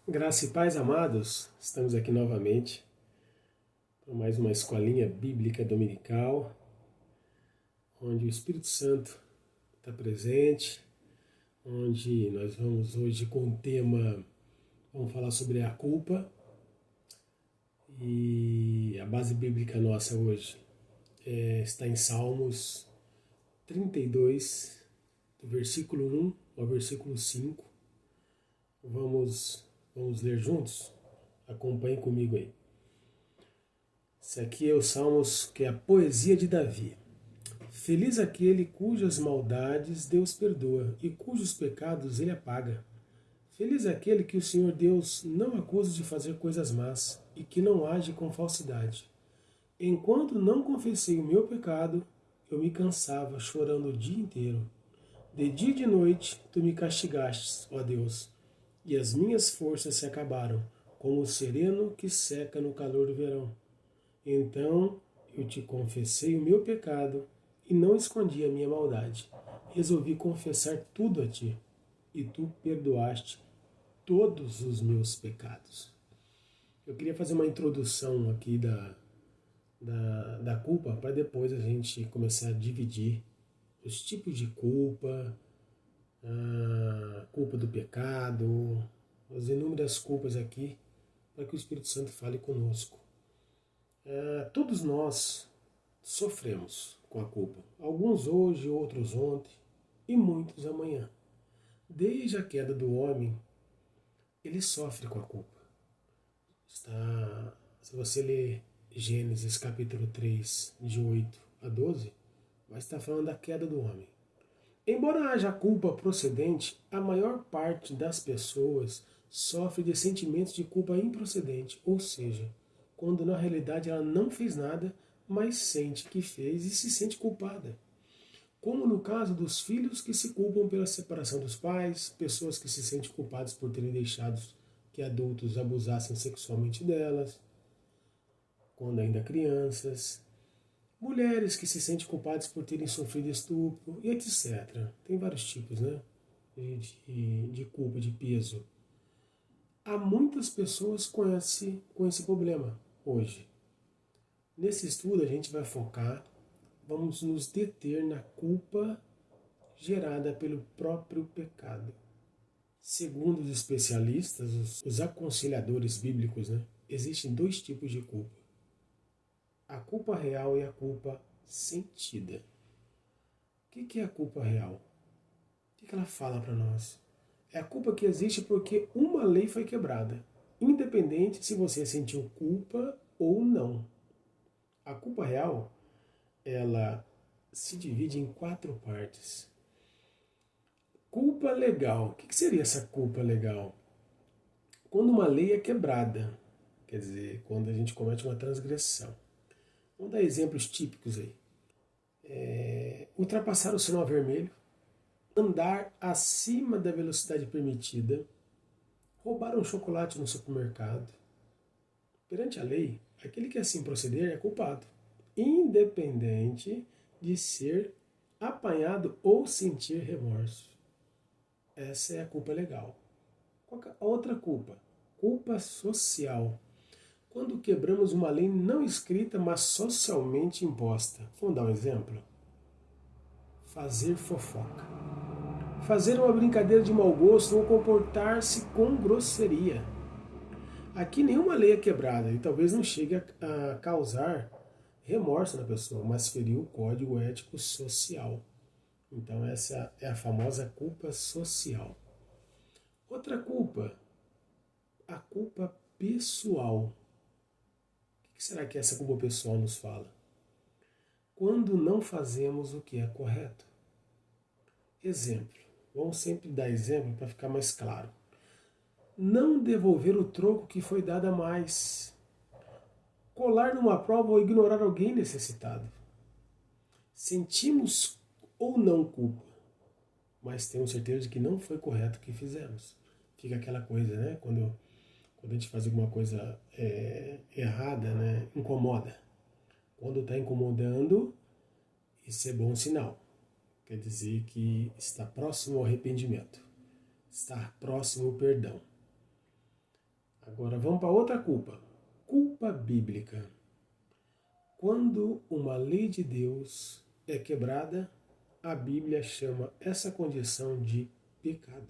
Graça e paz, amados, estamos aqui novamente para mais uma escolinha bíblica dominical, onde o Espírito Santo está presente, onde nós vamos hoje com o tema, vamos falar sobre a culpa, e a base bíblica nossa hoje está em Salmos 32, do versículo 1 ao versículo 5. Vamos ler juntos? Acompanhe comigo aí. Esse aqui é o Salmos, que é a poesia de Davi. Feliz aquele cujas maldades Deus perdoa e cujos pecados ele apaga. Feliz aquele que o Senhor Deus não acusa de fazer coisas más e que não age com falsidade. Enquanto não confessei o meu pecado, eu me cansava chorando o dia inteiro. De dia e de noite tu me castigastes, ó Deus, e as minhas forças se acabaram, como o sereno que seca no calor do verão. Então eu te confessei o meu pecado e não escondi a minha maldade. Resolvi confessar tudo a ti, e tu perdoaste todos os meus pecados. Eu queria fazer uma introdução aqui da culpa, para depois a gente começar a dividir os tipos de culpa, a culpa do pecado, as inúmeras culpas aqui, para que o Espírito Santo fale conosco. Todos nós sofremos com a culpa. Alguns hoje, outros ontem e muitos amanhã. Desde a queda do homem, ele sofre com a culpa. Se você ler Gênesis capítulo 3, de 8 a 12, vai estar falando da queda do homem. Embora haja culpa procedente, a maior parte das pessoas sofre de sentimentos de culpa improcedente, ou seja, quando na realidade ela não fez nada, mas sente que fez e se sente culpada. Como no caso dos filhos que se culpam pela separação dos pais, pessoas que se sentem culpadas por terem deixado que adultos abusassem sexualmente delas, quando ainda crianças, mulheres que se sentem culpadas por terem sofrido estupro, e etc. Tem vários tipos, né? De culpa, de peso. Há muitas pessoas com esse problema hoje. Nesse estudo a gente vai focar, vamos nos deter na culpa gerada pelo próprio pecado. Segundo os especialistas, os aconselhadores bíblicos, né, existem dois tipos de culpa. A culpa real e a culpa sentida. O que é a culpa real? O que ela fala para nós? É a culpa que existe porque uma lei foi quebrada, independente se você sentiu culpa ou não. A culpa real, ela se divide em 4 partes. Culpa legal. O que seria essa culpa legal? Quando uma lei é quebrada, quer dizer, quando a gente comete uma transgressão. Vamos dar exemplos típicos aí. Ultrapassar o sinal vermelho, andar acima da velocidade permitida, roubar um chocolate no supermercado. Perante a lei, aquele que assim proceder é culpado, independente de ser apanhado ou sentir remorso. Essa é a culpa legal. Qual é a outra culpa? Culpa social. Quando quebramos uma lei não escrita, mas socialmente imposta. Vamos dar um exemplo? Fazer fofoca. Fazer uma brincadeira de mau gosto ou comportar-se com grosseria. Aqui nenhuma lei é quebrada e talvez não chegue a causar remorso na pessoa, mas feriu o código ético social. Então essa é a famosa culpa social. Outra culpa, a culpa pessoal. O que será que essa culpa pessoal nos fala? Quando não fazemos o que é correto. Exemplo. Vamos sempre dar exemplo para ficar mais claro. Não devolver o troco que foi dado a mais. Colar numa prova ou ignorar alguém necessitado. Sentimos ou não culpa, mas temos certeza de que não foi correto o que fizemos. Fica aquela coisa, né? Quando a gente faz alguma coisa errada, né? Incomoda. Quando está incomodando, isso é bom sinal. Quer dizer que está próximo ao arrependimento. Está próximo ao perdão. Agora vamos para outra culpa. Culpa bíblica. Quando uma lei de Deus é quebrada, a Bíblia chama essa condição de pecado.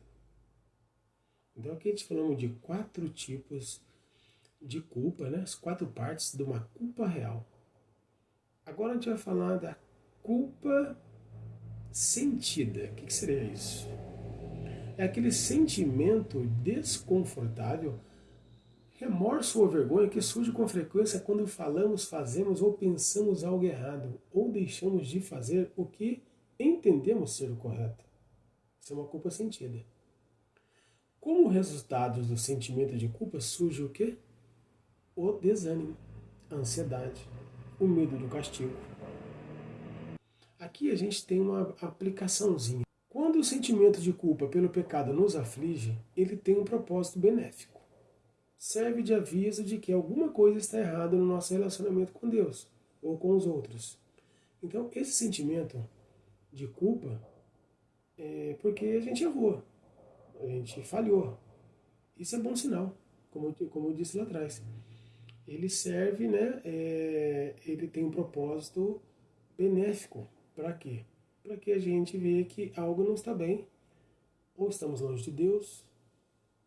Então aqui a gente falamos de 4 tipos de culpa, né? As 4 partes de uma culpa real. Agora a gente vai falar da culpa sentida. O que seria isso? É aquele sentimento desconfortável, remorso ou vergonha que surge com frequência quando falamos, fazemos ou pensamos algo errado, ou deixamos de fazer o que entendemos ser o correto. Isso é uma culpa sentida. Como resultado do sentimento de culpa surge o quê? O desânimo, a ansiedade, o medo do castigo. Aqui a gente tem uma aplicaçãozinha. Quando o sentimento de culpa pelo pecado nos aflige, ele tem um propósito benéfico. Serve de aviso de que alguma coisa está errada no nosso relacionamento com Deus ou com os outros. Então, esse sentimento de culpa é porque a gente errou, a gente falhou. Isso é bom sinal, como eu disse lá atrás. Ele serve, né? Ele tem um propósito benéfico. Para quê? Para que a gente veja que algo não está bem, ou estamos longe de Deus,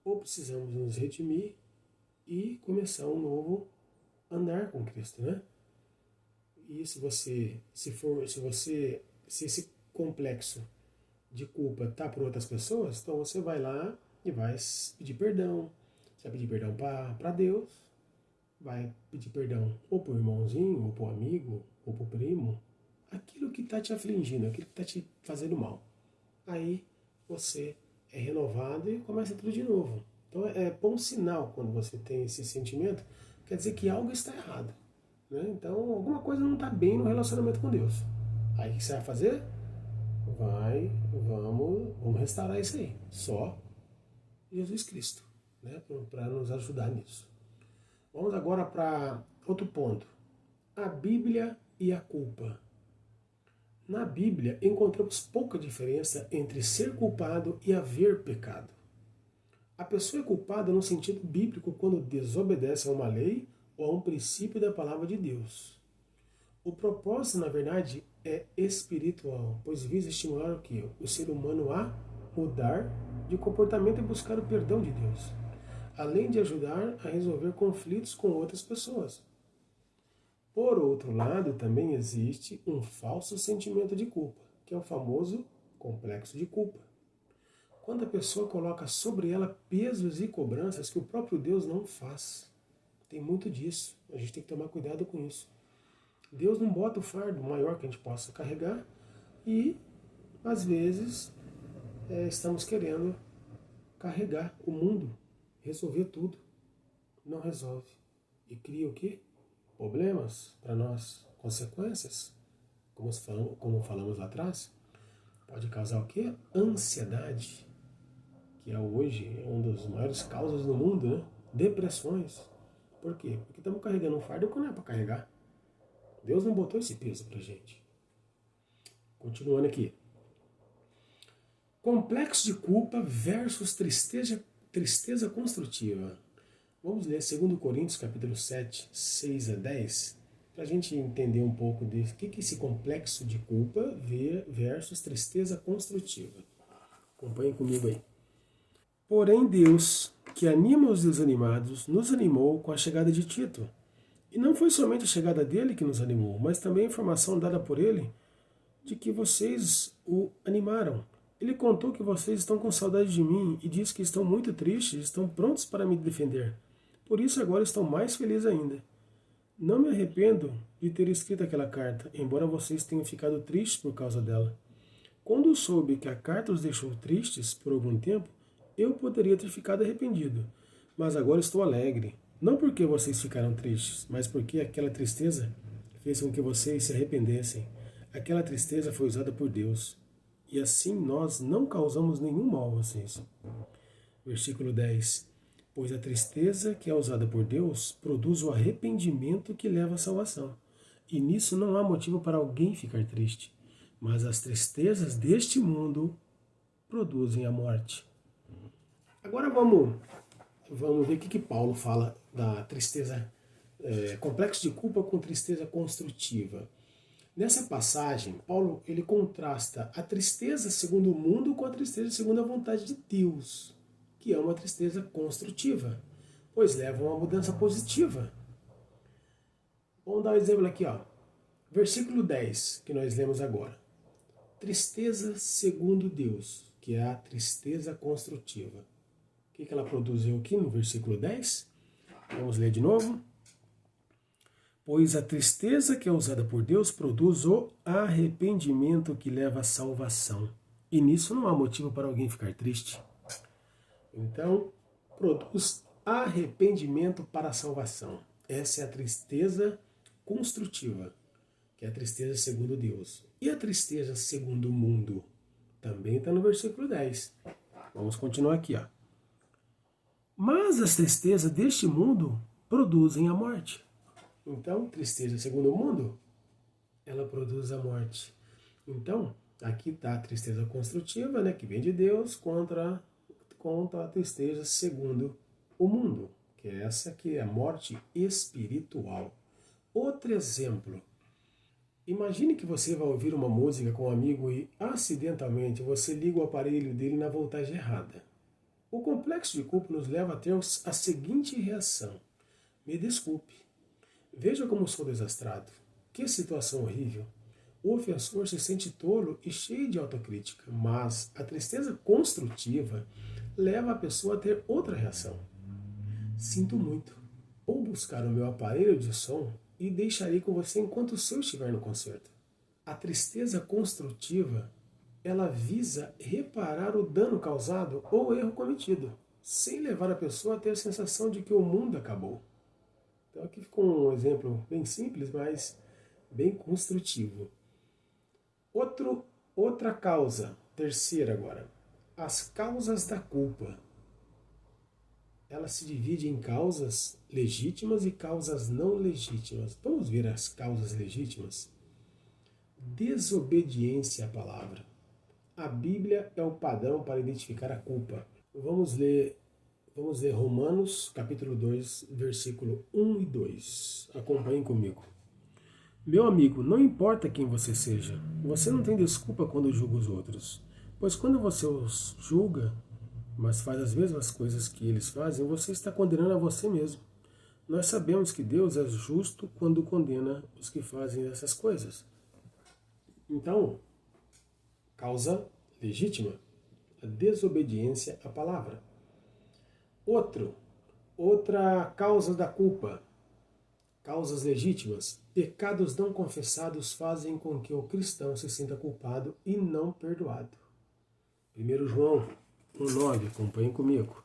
ou precisamos nos redimir e começar um novo andar com Cristo, né? E se esse complexo de culpa tá por outras pessoas, então você vai lá e vai pedir perdão. Você vai pedir perdão para Deus, vai pedir perdão ou pro irmãozinho, ou pro amigo, ou pro primo, aquilo que está te afligindo, aquilo que está te fazendo mal. Aí você é renovado e começa tudo de novo. Então é bom sinal quando você tem esse sentimento, quer dizer que algo está errado. Né? Então alguma coisa não está bem no relacionamento com Deus. Aí o que você vai fazer? Vamos restaurar isso aí. Só Jesus Cristo, né? Para nos ajudar nisso. Vamos agora para outro ponto. A Bíblia e a culpa. Na Bíblia encontramos pouca diferença entre ser culpado e haver pecado. A pessoa é culpada no sentido bíblico quando desobedece a uma lei ou a um princípio da palavra de Deus. O propósito, na verdade, é espiritual, pois visa estimular o quê? O ser humano a mudar de comportamento e buscar o perdão de Deus, além de ajudar a resolver conflitos com outras pessoas. Por outro lado, também existe um falso sentimento de culpa, que é o famoso complexo de culpa. Quando a pessoa coloca sobre ela pesos e cobranças que o próprio Deus não faz. Tem muito disso, a gente tem que tomar cuidado com isso. Deus não bota o fardo maior que a gente possa carregar e, às vezes, estamos querendo carregar o mundo, resolver tudo. Não resolve. E cria o quê? Problemas para nós, consequências, como falamos lá atrás, pode causar o quê? Ansiedade, que é hoje uma das maiores causas do mundo, né? Depressões. Por quê? Porque estamos carregando um fardo que não é para carregar. Deus não botou esse peso para gente. Continuando aqui. Complexo de culpa versus tristeza construtiva. Vamos ler 2 Coríntios capítulo 7, 6 a 10, para a gente entender um pouco de o que é esse complexo de culpa versus tristeza construtiva. Acompanhem comigo aí. Porém Deus, que anima os desanimados, nos animou com a chegada de Tito. E não foi somente a chegada dele que nos animou, mas também a informação dada por ele de que vocês o animaram. Ele contou que vocês estão com saudade de mim e diz que estão muito tristes, estão prontos para me defender. Por isso agora estão mais felizes ainda. Não me arrependo de ter escrito aquela carta, embora vocês tenham ficado tristes por causa dela. Quando soube que a carta os deixou tristes por algum tempo, eu poderia ter ficado arrependido. Mas agora estou alegre. Não porque vocês ficaram tristes, mas porque aquela tristeza fez com que vocês se arrependessem. Aquela tristeza foi usada por Deus. E assim nós não causamos nenhum mal a vocês. Versículo 10. Pois a tristeza que é usada por Deus produz o arrependimento que leva à salvação. E nisso não há motivo para alguém ficar triste. Mas as tristezas deste mundo produzem a morte. Agora vamos vamos ver o que Paulo fala da tristeza, complexo de culpa com tristeza construtiva. Nessa passagem, Paulo ele contrasta a tristeza segundo o mundo com a tristeza segundo a vontade de Deus, que é uma tristeza construtiva, pois leva a uma mudança positiva. Vamos dar um exemplo aqui, ó. Versículo 10, que nós lemos agora. Tristeza segundo Deus, que é a tristeza construtiva. O que ela produziu aqui no versículo 10? Vamos ler de novo. Pois a tristeza que é usada por Deus produz o arrependimento que leva à salvação. E nisso não há motivo para alguém ficar triste. Então, produz arrependimento para a salvação. Essa é a tristeza construtiva, que é a tristeza segundo Deus. E a tristeza segundo o mundo? Também está no versículo 10. Vamos continuar aqui, ó. Mas as tristezas deste mundo produzem a morte. Então, tristeza segundo o mundo, ela produz a morte. Então, aqui está a tristeza construtiva, né, que vem de Deus, contra a tristeza segundo o mundo, que é essa que é a morte espiritual. Outro exemplo. Imagine que você vai ouvir uma música com um amigo e, acidentalmente, você liga o aparelho dele na voltagem errada. O complexo de culpa nos leva a ter a seguinte reação. Me desculpe. Veja como sou desastrado. Que situação horrível. O ofensor se sente tolo e cheio de autocrítica, mas a tristeza construtiva leva a pessoa a ter outra reação. Sinto muito. Vou buscar o meu aparelho de som e deixarei com você enquanto o seu estiver no concerto. A tristeza construtiva, ela visa reparar o dano causado ou o erro cometido, sem levar a pessoa a ter a sensação de que o mundo acabou. Então aqui ficou um exemplo bem simples, mas bem construtivo. Outra causa, terceira agora. As causas da culpa. Ela se divide em causas legítimas e causas não legítimas. Vamos ver as causas legítimas? Desobediência à palavra. A Bíblia é o padrão para identificar a culpa. Vamos ler Romanos, capítulo 2, versículo 1 e 2. Acompanhem comigo. Meu amigo, não importa quem você seja, você não tem desculpa quando julga os outros. Pois quando você os julga, mas faz as mesmas coisas que eles fazem, você está condenando a você mesmo. Nós sabemos que Deus é justo quando condena os que fazem essas coisas. Então, causa legítima, a desobediência à palavra. Outra causa da culpa, causas legítimas. Pecados não confessados fazem com que o cristão se sinta culpado e não perdoado. 1 João 1,9, acompanhem comigo.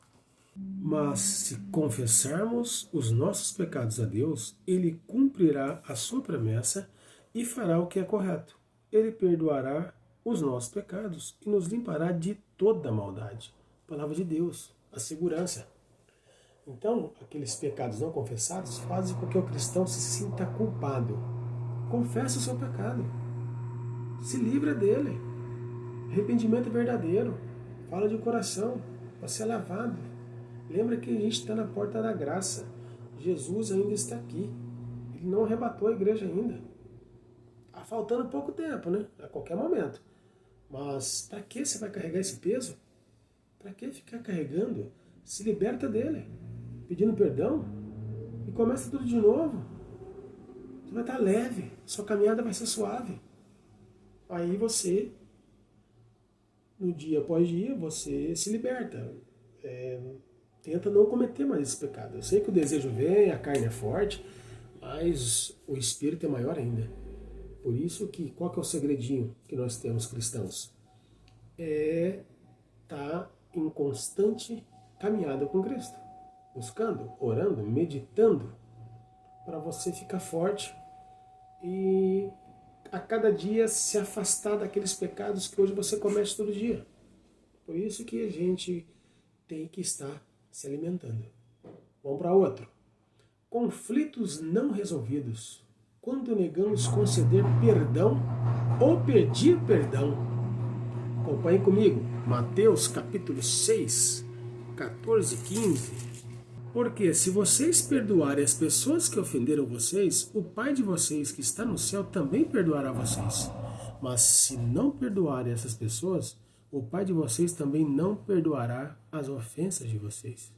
Mas se confessarmos os nossos pecados a Deus, Ele cumprirá a sua promessa e fará o que é correto. Ele perdoará os nossos pecados e nos limpará de toda maldade. Palavra de Deus, a segurança. Então, aqueles pecados não confessados fazem com que o cristão se sinta culpado. Confessa o seu pecado. Se livra dele. Arrependimento verdadeiro. Fala de coração para ser lavado. Lembra que a gente está na porta da graça. Jesus ainda está aqui. Ele não arrebatou a igreja ainda. Está faltando pouco tempo, né? A qualquer momento. Mas para que você vai carregar esse peso? Para que ficar carregando? Se liberta dele. Pedindo perdão. E começa tudo de novo. Você vai estar leve. Sua caminhada vai ser suave. Aí você, no dia após dia, você se liberta. Tenta não cometer mais esse pecado. Eu sei que o desejo vem, a carne é forte, mas o espírito é maior ainda. Por isso que, qual que é o segredinho que nós temos cristãos? É estar em constante caminhada com Cristo. Buscando, orando, meditando, para você ficar forte e a cada dia se afastar daqueles pecados que hoje você comete todo dia. Por isso que a gente tem que estar se alimentando. Vamos para outro. Conflitos não resolvidos. Quando negamos conceder perdão ou pedir perdão. Acompanhe comigo. Mateus capítulo 6, 14 e 15. Porque se vocês perdoarem as pessoas que ofenderam vocês, o Pai de vocês que está no céu também perdoará vocês. Mas se não perdoarem essas pessoas, o Pai de vocês também não perdoará as ofensas de vocês.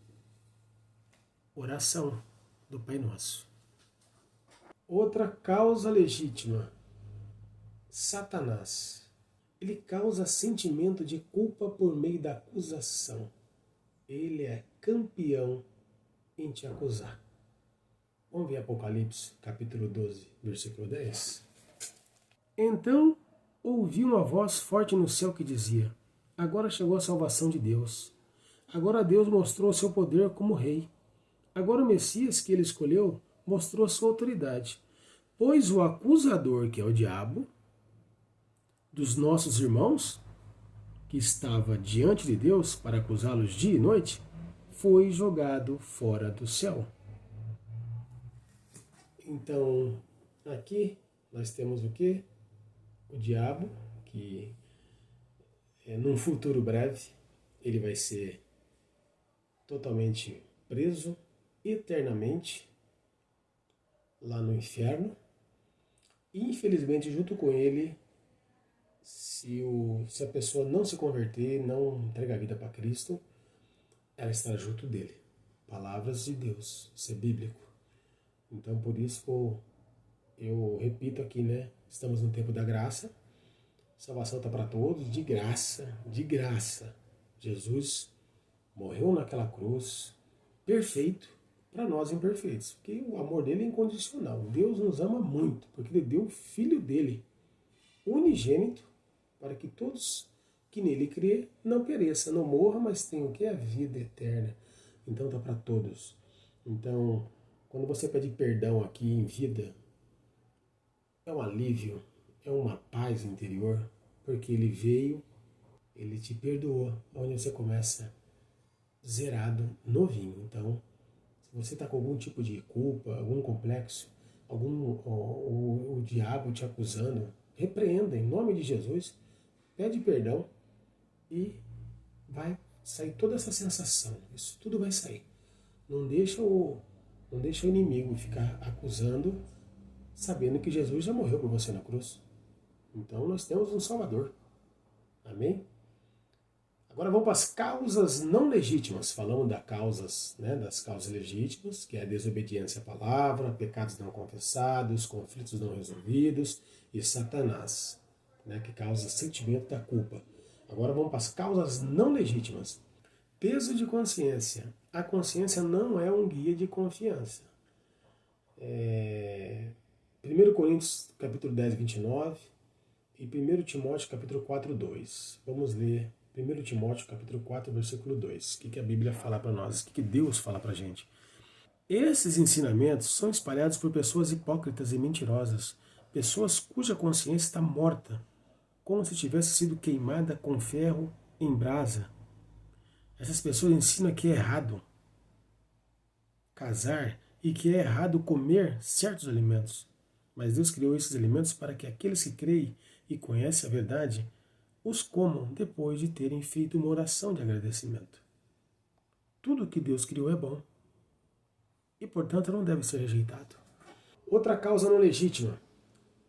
Oração do Pai Nosso. Outra causa legítima. Satanás. Ele causa sentimento de culpa por meio da acusação. Ele é campeão em te acusar. Vamos ver Apocalipse, capítulo 12, versículo 10. Então ouvi uma voz forte no céu que dizia: agora chegou a salvação de Deus. Agora Deus mostrou seu poder como rei. Agora o Messias que ele escolheu mostrou sua autoridade. Pois o acusador, que é o diabo, dos nossos irmãos, que estava diante de Deus para acusá-los dia e noite, foi jogado fora do céu. Então, aqui nós temos o quê? O diabo, que num futuro breve, ele vai ser totalmente preso, eternamente, lá no inferno. E, infelizmente, junto com ele, se a pessoa não se converter, não entregar a vida para Cristo, ela estará junto dele. Palavras de Deus, isso é bíblico. Então, por isso eu repito aqui, né? Estamos no tempo da graça. Salvação está para todos, de graça, de graça. Jesus morreu naquela cruz, perfeito, para nós imperfeitos. Porque o amor dele é incondicional. Deus nos ama muito, porque ele deu o Filho dele, unigênito, para que todos que nele crê não pereça, não morra, mas tenham o que? A vida eterna. Então está para todos. Então, quando você pede perdão aqui em vida, é um alívio, é uma paz interior, porque ele veio, ele te perdoou, onde você começa zerado, novinho. Então, se você está com algum tipo de culpa, algum complexo, o diabo te acusando, repreenda em nome de Jesus, pede perdão e vai sair toda essa sensação. Isso tudo vai sair. Não deixa o inimigo ficar acusando, sabendo que Jesus já morreu por você na cruz. Então nós temos um Salvador. Amém? Agora vamos para as causas não legítimas. Falamos das causas legítimas, que é a desobediência à palavra, pecados não confessados, conflitos não resolvidos e Satanás, que causa sentimento da culpa. Agora vamos para as causas não legítimas. Peso de consciência. A consciência não é um guia de confiança. 1 Coríntios capítulo 10, 29 e 1 Timóteo capítulo 4, 2. Vamos ler 1 Timóteo capítulo 4, versículo 2. O que a Bíblia fala para nós? O que Deus fala para a gente? Esses ensinamentos são espalhados por pessoas hipócritas e mentirosas, pessoas cuja consciência está morta, como se tivesse sido queimada com ferro em brasa. Essas pessoas ensinam que é errado casar e que é errado comer certos alimentos. Mas Deus criou esses alimentos para que aqueles que creem e conhecem a verdade os comam depois de terem feito uma oração de agradecimento. Tudo que Deus criou é bom e, portanto, não deve ser rejeitado. Outra causa não legítima.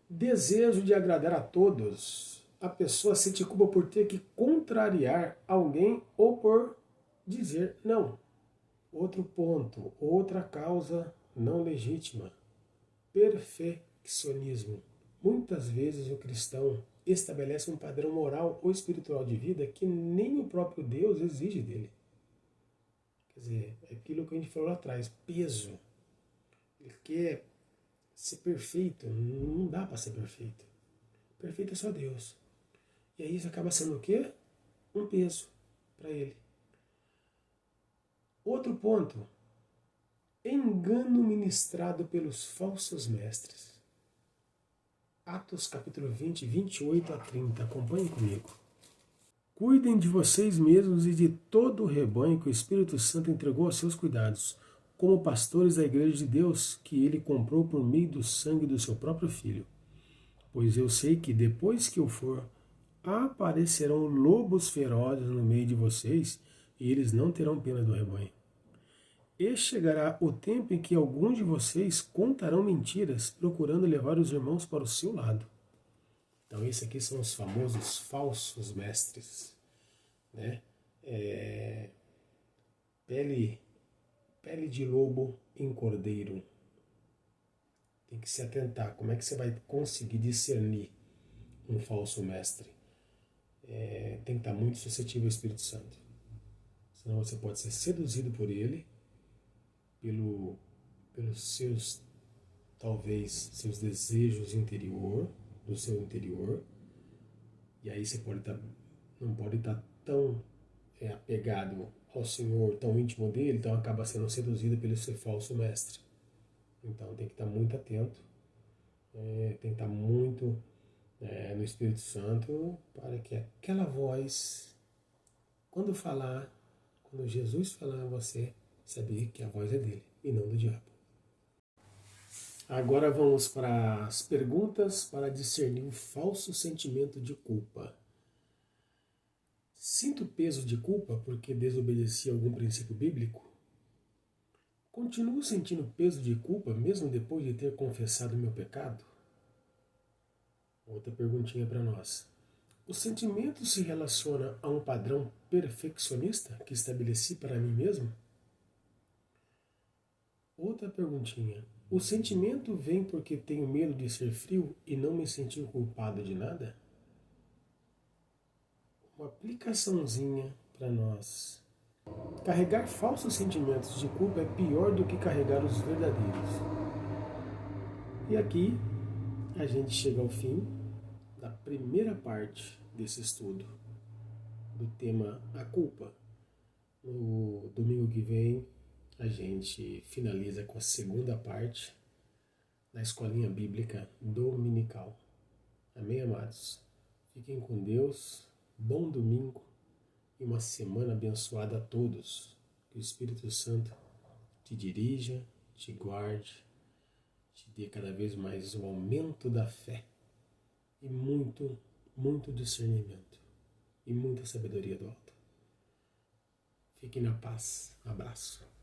Desejo de agradar a todos. A pessoa sente culpa por ter que contrariar alguém ou por dizer não. Outro ponto, outra causa não legítima. Perfeccionismo. Muitas vezes o cristão estabelece um padrão moral ou espiritual de vida que nem o próprio Deus exige dele. Quer dizer, é aquilo que a gente falou lá atrás, peso. Ele quer ser perfeito, não dá para ser perfeito. Perfeito é só Deus. E aí isso acaba sendo o quê? Um peso para ele. Outro ponto, engano ministrado pelos falsos mestres. Atos capítulo 20, 28 a 30. Acompanhem comigo. Cuidem de vocês mesmos e de todo o rebanho que o Espírito Santo entregou aos seus cuidados, como pastores da igreja de Deus, que ele comprou por meio do sangue do seu próprio Filho. Pois eu sei que depois que eu for, aparecerão lobos ferozes no meio de vocês, e eles não terão pena do rebanho. E chegará o tempo em que alguns de vocês contarão mentiras, procurando levar os irmãos para o seu lado. Então, esses aqui são os famosos falsos mestres, né? Pele de lobo em cordeiro. Tem que se atentar. Como é que você vai conseguir discernir um falso mestre? Tem que estar muito suscetível ao Espírito Santo. Senão você pode ser seduzido por ele, pelos seus, talvez, seus desejos do seu interior. E aí você não pode estar tão apegado ao Senhor, tão íntimo dele, então acaba sendo seduzido pelo seu falso mestre. Então tem que estar muito atento, tem que estar muito no Espírito Santo, para que aquela voz, quando Jesus falar a você, saber que a voz é dele e não do diabo. Agora vamos para as perguntas para discernir o falso sentimento de culpa. Sinto peso de culpa porque desobedeci a algum princípio bíblico? Continuo sentindo peso de culpa mesmo depois de ter confessado meu pecado? Outra perguntinha para nós. O sentimento se relaciona a um padrão perfeccionista que estabeleci para mim mesmo? Outra perguntinha. O sentimento vem porque tenho medo de ser frio e não me sentir culpado de nada? Uma aplicaçãozinha para nós. Carregar falsos sentimentos de culpa é pior do que carregar os verdadeiros. E aqui a gente chega ao fim da primeira parte desse estudo do tema a culpa. No domingo que vem a gente finaliza com a segunda parte da escolinha bíblica dominical. Amém, amados? Fiquem com Deus, bom domingo e uma semana abençoada a todos. Que o Espírito Santo te dirija, te guarde, te dê cada vez mais o aumento da fé e muito, muito discernimento e muita sabedoria do alto. Fiquem na paz. Abraço.